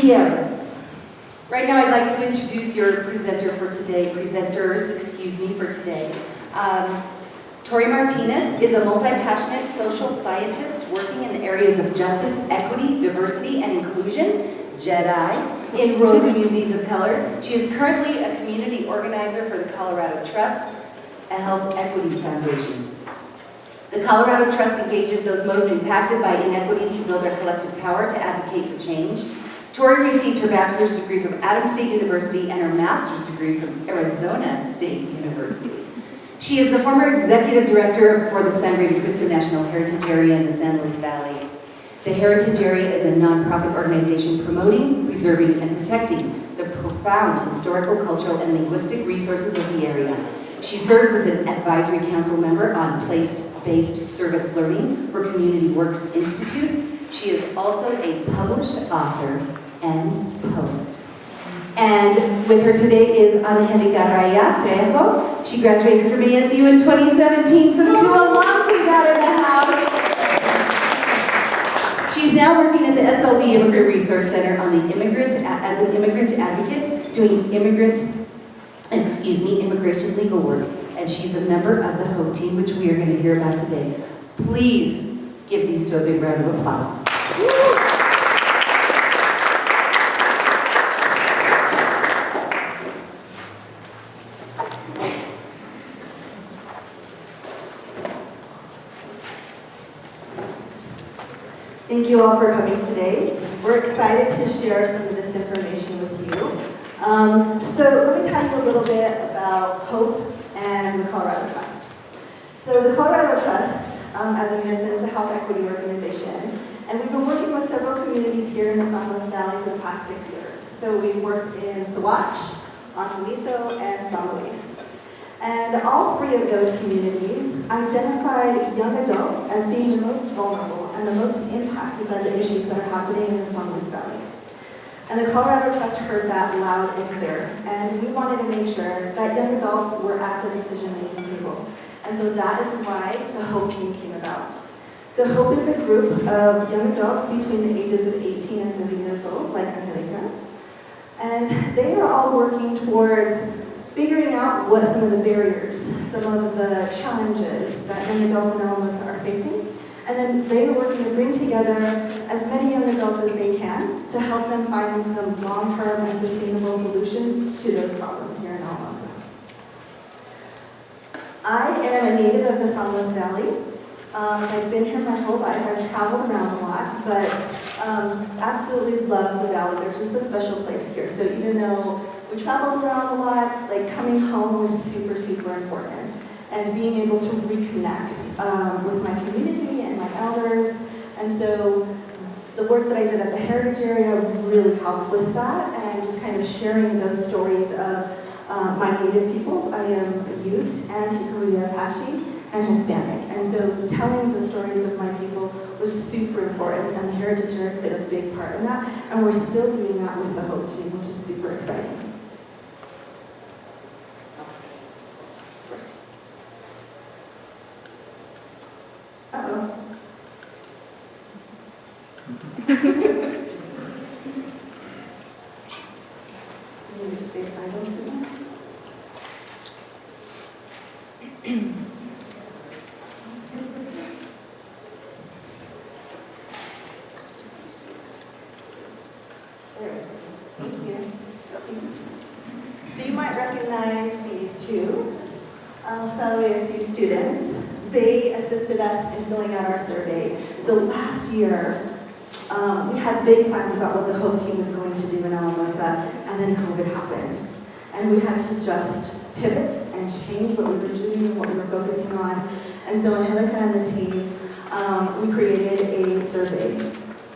p.m. Right now I'd like to introduce your presenters for today. Tori Martinez is a multi-passionate social scientist working in the areas of justice, equity, diversity, and inclusion, JEDI, in rural communities of color. She is currently a community organizer for the Colorado Trust, a health equity foundation. The Colorado Trust engages those most impacted by inequities to build their collective power to advocate for change. Tori received her bachelor's degree from Adams State University and her master's degree from Arizona State University. She is the former executive director for the San Benito Cristo National Heritage Area in the San Luis Valley. The Heritage Area is a nonprofit organization promoting, preserving, and protecting the profound historical, cultural, and linguistic resources of the area. She serves as an advisory council member on place-based service learning for Community Works Institute. She is also a published author and poet. And with her today is Angelica Raya Trejo. She graduated from ASU in 2017, so 2 alums we got in the house. She's now working at the SLV Immigrant Resource Center on the as an immigrant advocate, doing immigration legal work. And she's a member of the HOPE team, which we are going to hear about today. Please give these two a big round of applause. Thank you all for coming today. We're excited to share some of this information with you. So let me tell you a little bit about HOPE and the Colorado Trust. So the Colorado Trust, as I mentioned, is a health equity organization, and we've been working with several communities here in the San Luis Valley for the past 6 years. So we've worked in Saguache, Angelito, and San Luis. And all 3 of those communities identified young adults as being the most vulnerable and the most impacted by the issues that are happening in the San Luis Valley. And the Colorado Trust heard that loud and clear, and we wanted to make sure that young adults were at the decision-making table. And so that is why the HOPE team came about. So HOPE is a group of young adults between the ages of 18 and 30 years old, like Angelica. And they are all working towards figuring out what some of the barriers, some of the challenges that young adults in Alamosa are facing. And then they are working to bring together as many young adults as they can to help them find some long-term and sustainable solutions to those problems here in Alamosa. I am a native of the San Luis Valley. I've been here my whole life. I've traveled around a lot, but absolutely love the valley. There's just a special place here. So even though we traveled around a lot, like coming home was super, super important. And being able to reconnect with my community and my elders. And so the work that I did at the Heritage Area really helped with that, and just kind of sharing those stories of my native peoples. I am Ute and Hikuria Apache and Hispanic. And so telling the stories of my people was super important, and the Heritage Area played a big part in that. And we're still doing that with the HOPE team, which is super exciting. Uh-oh. You need to stay silent tonight. There. Thank you. So you might recognize these 2 fellow ASU students. They assisted us in filling out our survey. So last year, we had big plans about what the HOPE team was going to do in Alamosa, and then COVID happened. And we had to just pivot and change what we were doing and what we were focusing on. And so Angelica and the team, we created a survey.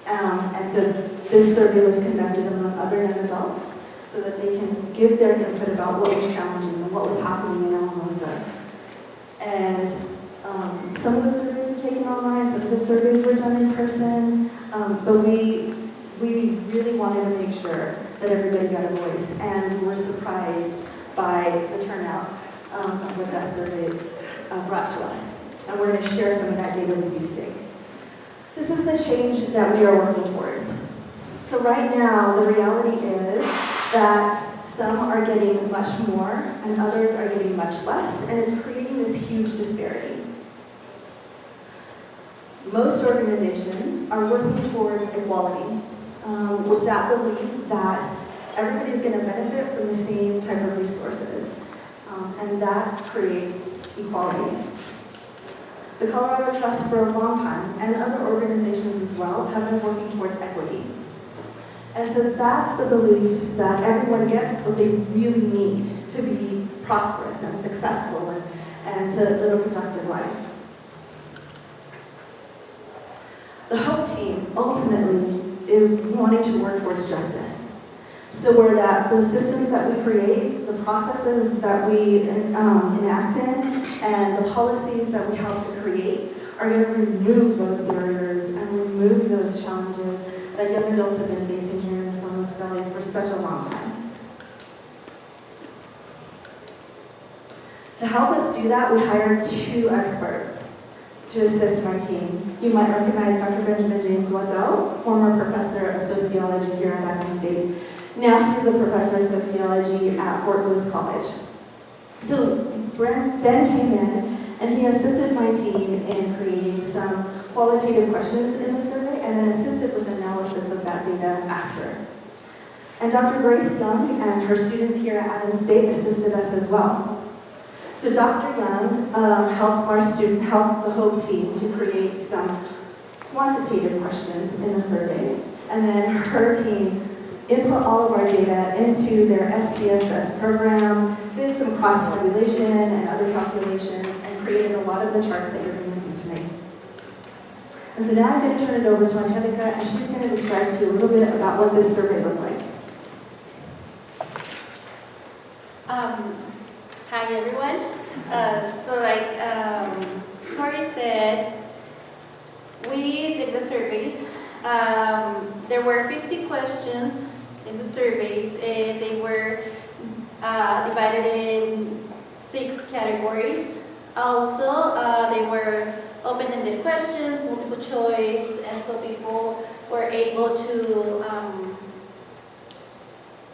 And so this survey was conducted among other young adults so that they can give their input about what was challenging and what was happening in Alamosa. And some of the surveys were taken online, some of the surveys were done in person, but we really wanted to make sure that everybody got a voice, and we were surprised by the turnout of what that survey brought to us. And we're going to share some of that data with you today. This is the change that we are working towards. So right now, the reality is that some are getting much more and others are getting much less, and it's creating this huge disparity. Most organizations are working towards equality with that belief that everybody's going to benefit from the same type of resources, and that creates equality. The Colorado Trust for a long time, and other organizations as well, have been working towards equity. And so that's the belief that everyone gets what they really need to be prosperous and successful and to live a productive life. The HOPE team ultimately is wanting to work towards justice. So where that the systems that we create, the processes that we enact in, and the policies that we help to create are going to remove those barriers and remove those challenges that young adults have been facing here in the San Luis Valley for such a long time. To help us do that, we hired 2 experts to assist my team. You might recognize Dr. Benjamin James Waddell, former professor of sociology here at Daca State. Now he's a professor of sociology at Fort Lewis College. So Ben came in and he assisted my team in creating some qualitative questions in the survey and then assisted with analysis of that data after. And Dr. Grace Young and her students here at Adams State assisted us as well. So Dr. Young helped the HOPE team to create some quantitative questions in the survey. And then her team input all of our data into their SPSS program, did some cross-tabulation and other calculations, and created a lot of the charts that you're going to see tonight. And so now I'm going to turn it over to Angelica, and she's going to describe to you a little bit about what this survey looked like. Hi everyone. So like Tori said, we did the surveys. There were 50 questions in the surveys, and they were divided in 6 categories. Also, they were open-ended questions, multiple choice, and so people were able to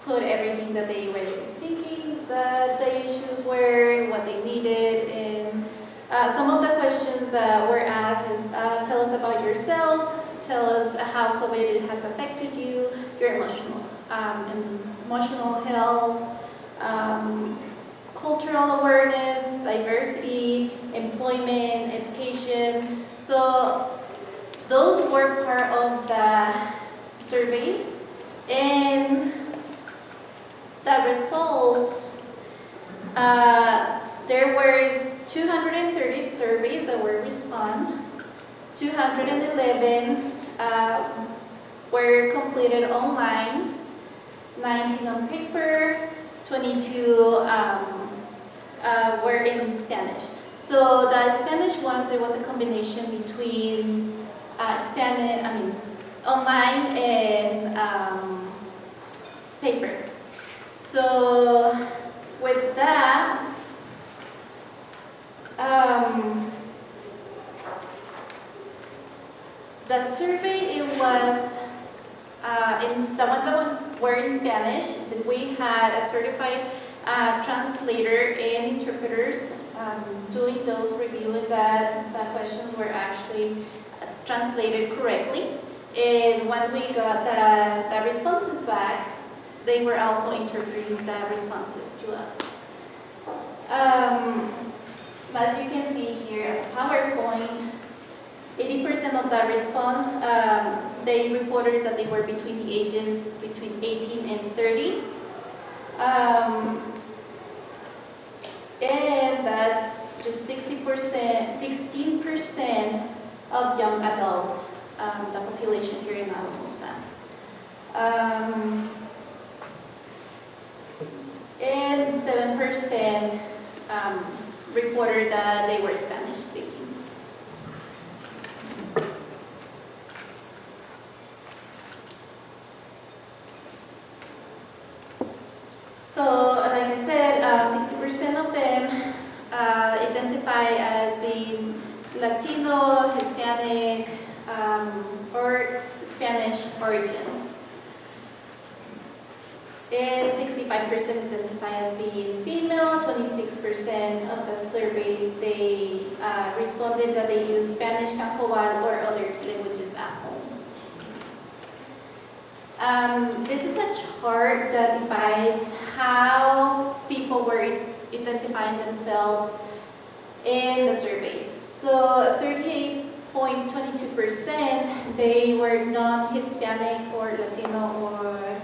put everything that they were thinking that the issues were, what they needed, and some of the questions that were asked is tell us about yourself, tell us how COVID has affected you, your emotional health, cultural awareness, diversity, employment, education. So those were part of the surveys, and the results, there were 230 surveys that were responded. 211 were completed online, 19 on paper, 22 were in Spanish. So the Spanish ones, it was a combination between online and paper. So with that, the survey, it was, in the ones that were in Spanish, we had a certified translator and interpreters doing those, reviewing that the questions were actually translated correctly. And once we got the responses back, they were also interpreting the responses to us. As you can see here, PowerPoint, 80% of the response, they reported that they were between the ages between 18 and 30. And that's just 16% of young adults, the population here in Alamosa. And 7% reported that they were Spanish speaking. So, like I said, 60% of them identify as being Latino, Hispanic, or Spanish origin. and 65% identify as being female. 26% of the surveys, they responded that they use Spanish, Cajoal, or other languages at home. This is a chart that divides how people were identifying themselves in the survey. So 38.22%, they were non-Hispanic or Latino or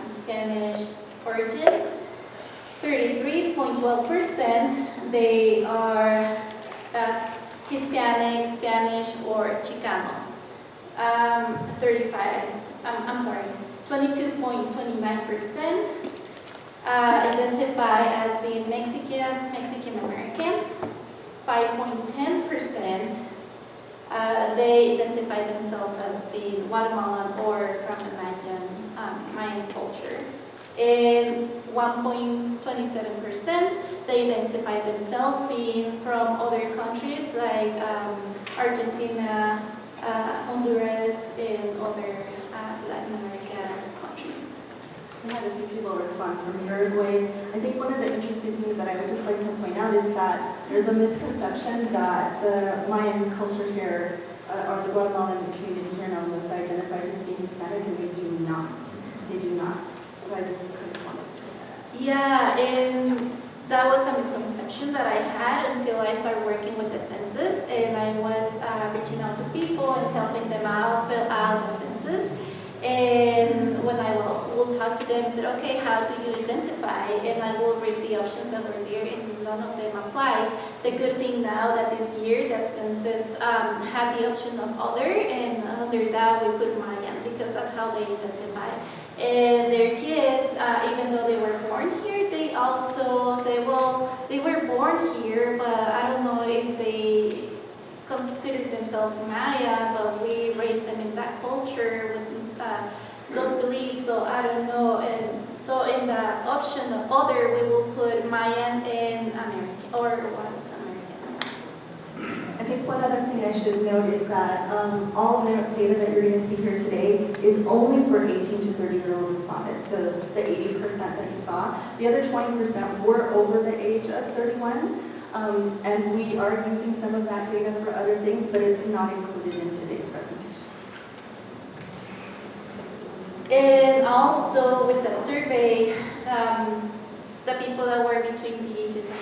Spanish origin. 33.12%, they are Hispanic, Spanish, or Chicano. 22.29% identify as being Mexican, Mexican American. 5.10% they identify themselves as being Guatemalan or from the Mayan culture. And 1.27% they identify themselves being from other countries like Argentina, Honduras, and other Latin American countries. We had a few people respond from Uruguay. I think one of the interesting things that I would just like to point out is that there's a misconception that the Mayan culture here, or the Guatemalan community here in Alamosa identifies as being Hispanic, and they do not. They do not. So I just couldn't want to say that. Yeah, and that was a misconception that I had until I started working with the census, and I was reaching out to people and helping them out fill out the census. And when I will talk to them and say, okay, how do you identify? And I will read the options that were there, and none of them applied. The good thing now that this year the census had the option of other, and under that we put Mayan because that's how they identify. And their kids, even though they were born here, they also say, well, they were born here, but I don't know if they consider themselves Maya, but we raised them in that culture with those beliefs, so I don't know. And so in the option of other, we will put Mayan and American, or white American. I think one other thing I should note is that all the data that you're going to see here today is only for 18 to 30-year-old respondents, so the 80% that you saw. The other 20% were over the age of 31, and we are using some of that data for other things, but it's not included in today's presentation. And also with the survey, the people that were between the ages of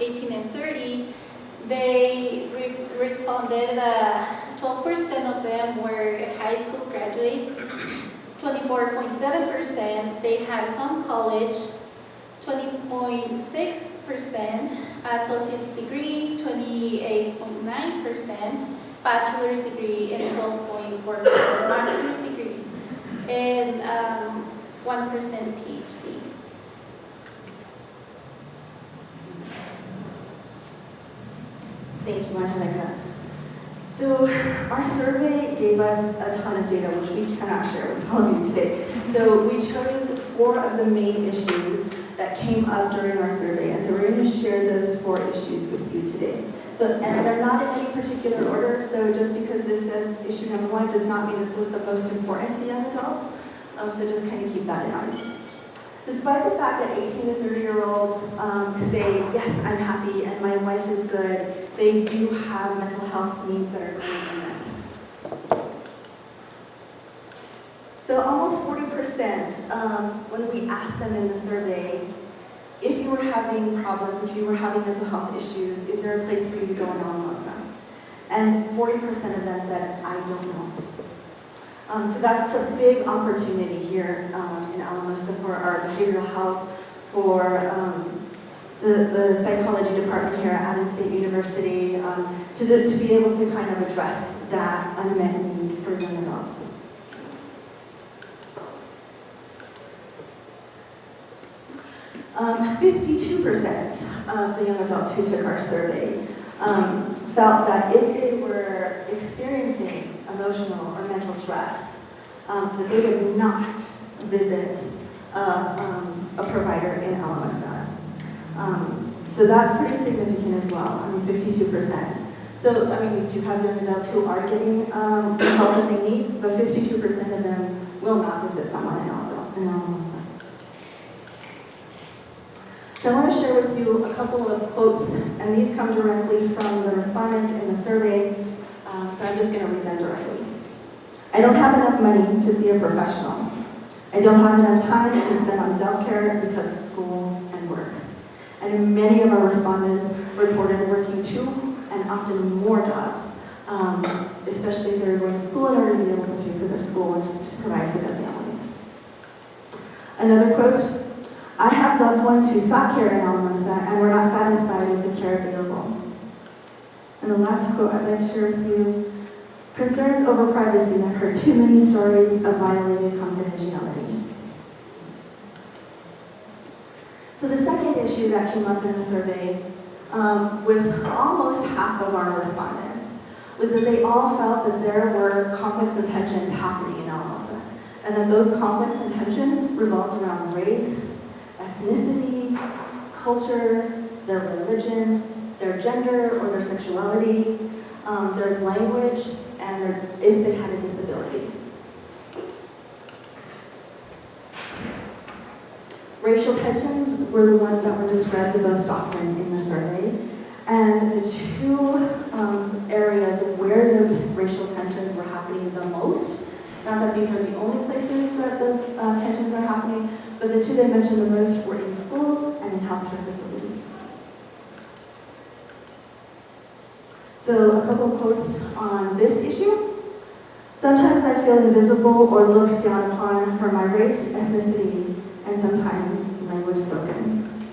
18 and 30, they responded, 12% of them were high school graduates, 24.7% they had some college, 20.6% associate's degree, 28.9% bachelor's degree, and 12.4% master's degree, and 1% PhD. Thank you, Angelica. So our survey gave us a ton of data, which we cannot share with all of you today. So we chose 4 of the main issues that came up during our survey, and so we're going to share those 4 issues with you today. And they're not in any particular order, so just because this says issue number 1 does not mean this was the most important to young adults, so just kind of keep that in mind. Despite the fact that 18 to 30-year-olds say, yes, I'm happy and my life is good, they do have mental health needs that are going unmet. So almost 40%, when we asked them in the survey, if you were having problems, if you were having mental health issues, is there a place for you to go in Alamosa? And 40% of them said, I don't know. So that's a big opportunity here in Alamosa for our behavioral health, for the psychology department here at Adams State University, to be able to kind of address that unmet need for young adults. Um, 52% of the young adults who took our survey felt that if they were experiencing emotional or mental stress, that they would not visit a provider in Alamosa. So that's pretty significant as well, 52%. So, we do have young adults who are getting the help that they need, but 52% of them will not visit someone in Alamosa. So I want to share with you a couple of quotes, and these come directly from the respondents in the survey, so I'm just going to read them directly. I don't have enough money to see a professional. I don't have enough time to spend on self-care because of school and work. And many of our respondents reported working 2 and often more jobs, especially if they're going to school in order to be able to pay for their school and to provide for their families. Another quote, I have loved ones who sought care in Alamosa and were not satisfied with the care available. And the last quote I'd like to share with you, concerns over privacy have heard too many stories of violated confidentiality. So the second issue that came up in the survey with almost half of our respondents was that they all felt that there were conflicts and tensions happening in Alamosa, and that those conflicts and tensions revolved around race, ethnicity, culture, their religion, their gender or their sexuality, their language, and if they had a disability. Racial tensions were the ones that were described the most often in the survey, and the 2 areas where those racial tensions were happening the most, not that these are the only places that those tensions are happening, but the 2 they mentioned the most were in schools and in healthcare facilities. So a couple of quotes on this issue. Sometimes I feel invisible or looked down upon for my race, ethnicity, and sometimes language spoken.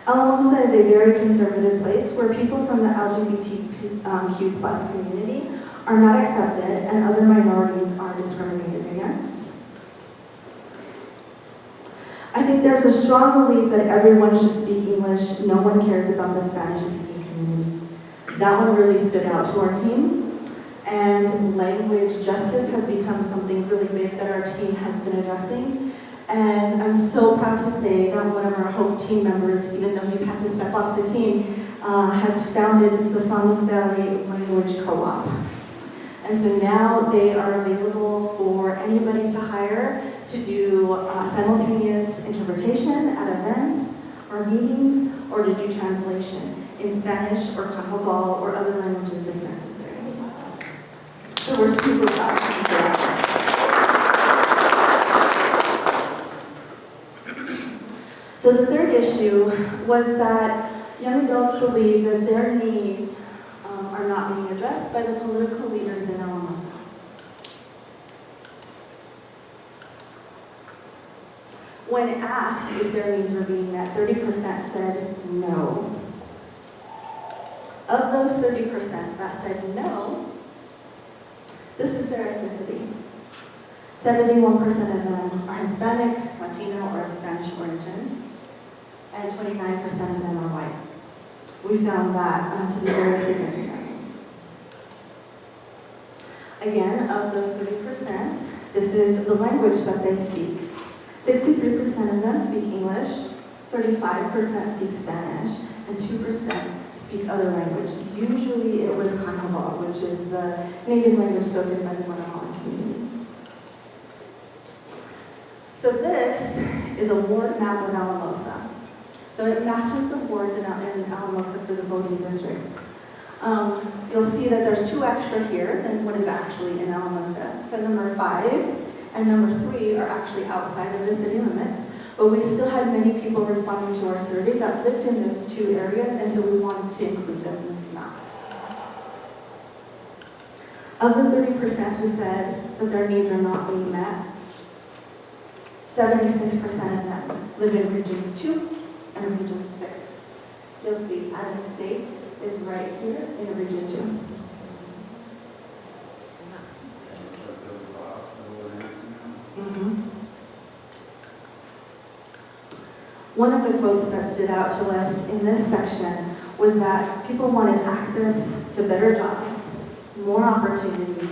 Alamosa is a very conservative place where people from the LGBTQ plus community are not accepted and other minorities are discriminated against. I think there's a strong belief that everyone should speak English. No one cares about the Spanish-speaking community. That one really stood out to our team. And language justice has become something really big that our team has been addressing. And I'm so proud to say that one of our HOPE team members, even though he's had to step off the team, has founded the San Luis Valley Language Co-op. And so now they are available for anybody to hire to do simultaneous interpretation at events or meetings, or to do translation in Spanish or Cajoval or other languages if necessary. So we're super proud to be there. So the third issue was that young adults believe that their needs are not being addressed by the political leaders in Alamosa. When asked if their needs were being met, 30% said no. Of those 30% that said no, this is their ethnicity. 71% of them are Hispanic, Latino, or of Spanish origin, and 29% of them are white. We found that to be very significant. Again, of those 30%, this is the language that they speak. 63% of them speak English, 35% speak Spanish, and 2% speak other language. Usually it was Cajoval, which is the native language spoken by the Guatemalan community. So this is a ward map of Alamosa. So it matches the wards in Alamosa for the voting district. You'll see that there's 2 extra here than what is actually in Alamosa. So number 5 and number 3 are actually outside of the city limits, but we still had many people responding to our survey that lived in those 2 areas, and so we wanted to include them in this map. Of the 30% who said that their needs are not being met, 76% of them live in regions 2 and region 6. You'll see Adams State is right here in region 2. One of the quotes that stood out to us in this section was that people wanted access to better jobs, more opportunities,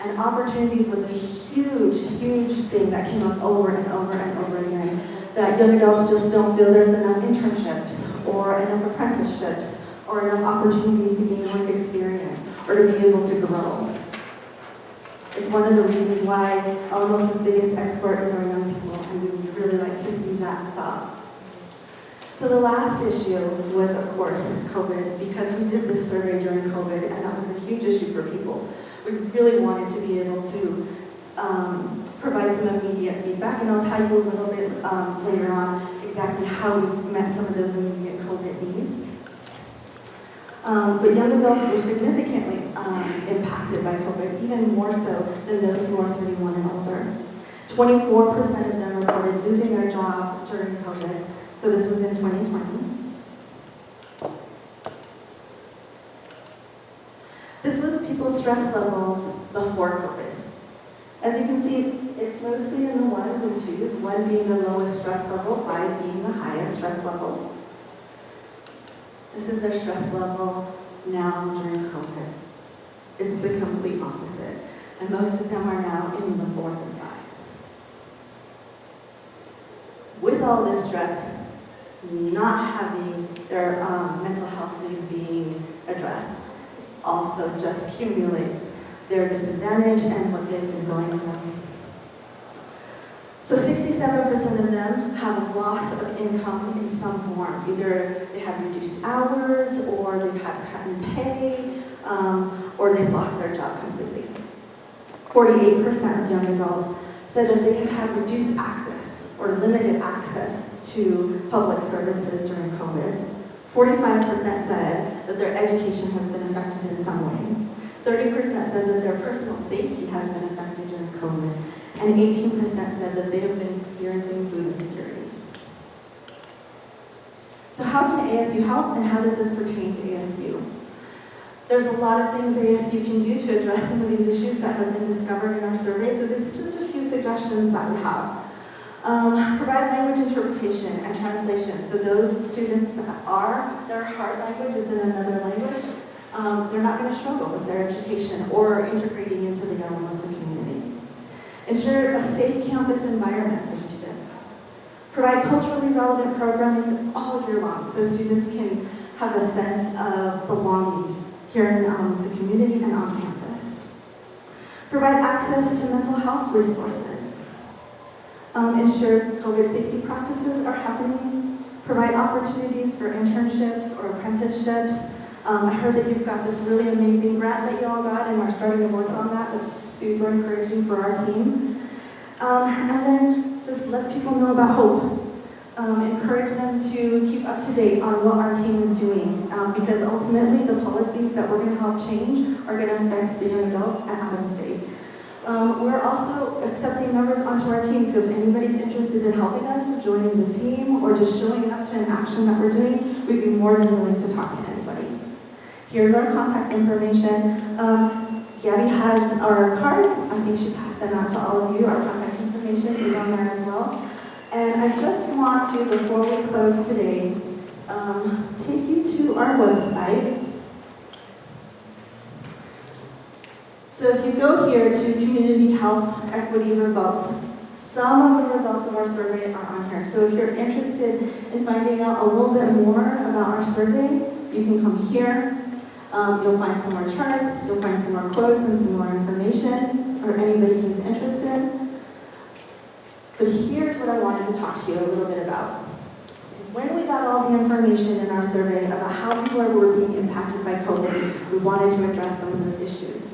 and opportunities was a huge, huge thing that came up over and over and over again, that young adults just don't feel there's enough internships or enough apprenticeships or enough opportunities to gain work experience or to be able to grow. It's one of the reasons why Alamosa's biggest export is our young people, and we we'd really like to see that stop. So the last issue was, of course, COVID, because we did this survey during COVID, and that was a huge issue for people. We really wanted to be able to provide some immediate feedback, and I'll tell you a little bit later on exactly how we met some of those immediate COVID needs. But young adults were significantly impacted by COVID, even more so than those who are 31 and older. 24% of them reported losing their job during COVID, so this was in 2020. This was people's stress levels before COVID. As you can see, it's mostly in the ones and twos, 1 being the lowest stress level, 5 being the highest stress level. This is their stress level now during COVID. It's the complete opposite. And most of them are now in the 4s and 5s. With all this stress, not having their mental health needs being addressed also just accumulates their disadvantage and what they've been going through. So 67% of them have a loss of income in some form. Either they have reduced hours, or they've had a cut in pay, or they've lost their job completely. 48% of young adults said that they have had reduced access or limited access to public services during COVID. 45% said that their education has been affected in some way. 30% said that their personal safety has been affected during COVID. And 18% said that they have been experiencing food insecurity. So how can ASU help, and how does this pertain to ASU? There's a lot of things ASU can do to address some of these issues that have been discovered in our survey, so this is just a few suggestions that we have. Provide language interpretation and translation, so those students that their heart language is in another language, they're not going to struggle with their education or integrating into the Alamosa community. Ensure a safe campus environment for students. Provide culturally relevant programming all year long so students can have a sense of belonging here in the Alamosa community and on campus. Provide access to mental health resources. Ensure COVID safety practices are happening. Provide opportunities for internships or apprenticeships. I heard that you've got this really amazing grant that you all got and are starting to work on that. That's super encouraging for our team. And then just let people know about hope. Encourage them to keep up to date on what our team is doing, because ultimately the policies that we're going to help change are going to affect the young adults at Adams State. We're also accepting members onto our team, so if anybody's interested in helping us, joining the team, or just showing up to an action that we're doing, we'd be more than willing to talk to anybody. Here's our contact information. Gabby has our cards. I think she passed them out to all of you. Our contact information is on there as well. And I just want to, before we close today, take you to our website. So if you go here to Community Health Equity Results, some of the results of our survey are on here. So if you're interested in finding out a little bit more about our survey, you can come here. You'll find some more charts, you'll find some more quotes and some more information for anybody who's interested. But here's what I wanted to talk to you a little bit about. When we got all the information in our survey about how people were being impacted by COVID, we wanted to address some of those issues.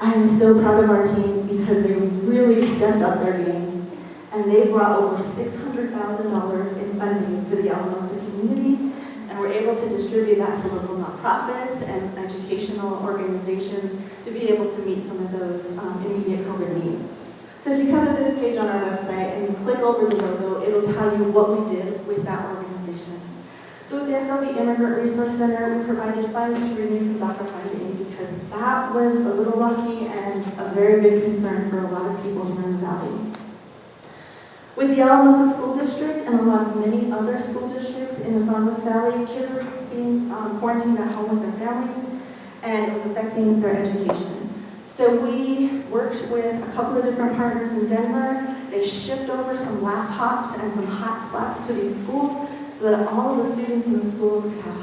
I am so proud of our team because they really stepped up their game, and they brought over $600,000 in funding to the Alamosa community, and were able to distribute that to local nonprofits and educational organizations to be able to meet some of those immediate COVID needs. So if you come to this page on our website and you click over the logo, it'll tell you what we did with that organization. So with the SLB Immigrant Resource Center, we provided funds to renew some Daca Funding because that was a little rocky and a very big concern for a lot of people here in the valley. With the Alamosa School District and a lot of many other school districts in the San Luis Valley, kids were being quarantined at home with their families, and it was affecting their education. So we worked with a couple of different partners in Denver. They shipped over some laptops and some hotspots to these schools so that all of the students in the schools could have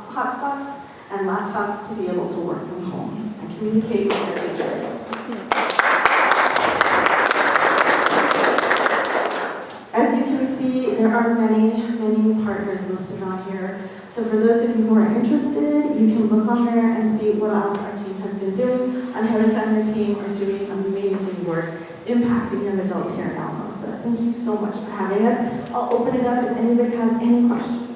hotspots and laptops to be able to work from home and communicate with their teachers. As you are many, many partners listed on here. So for those of you who are interested, you can look on there and see what else our team has been doing. And Heather and the team are doing amazing work impacting young adults here in Alamosa. Thank you so much for having us. I'll open it up if anybody has any questions.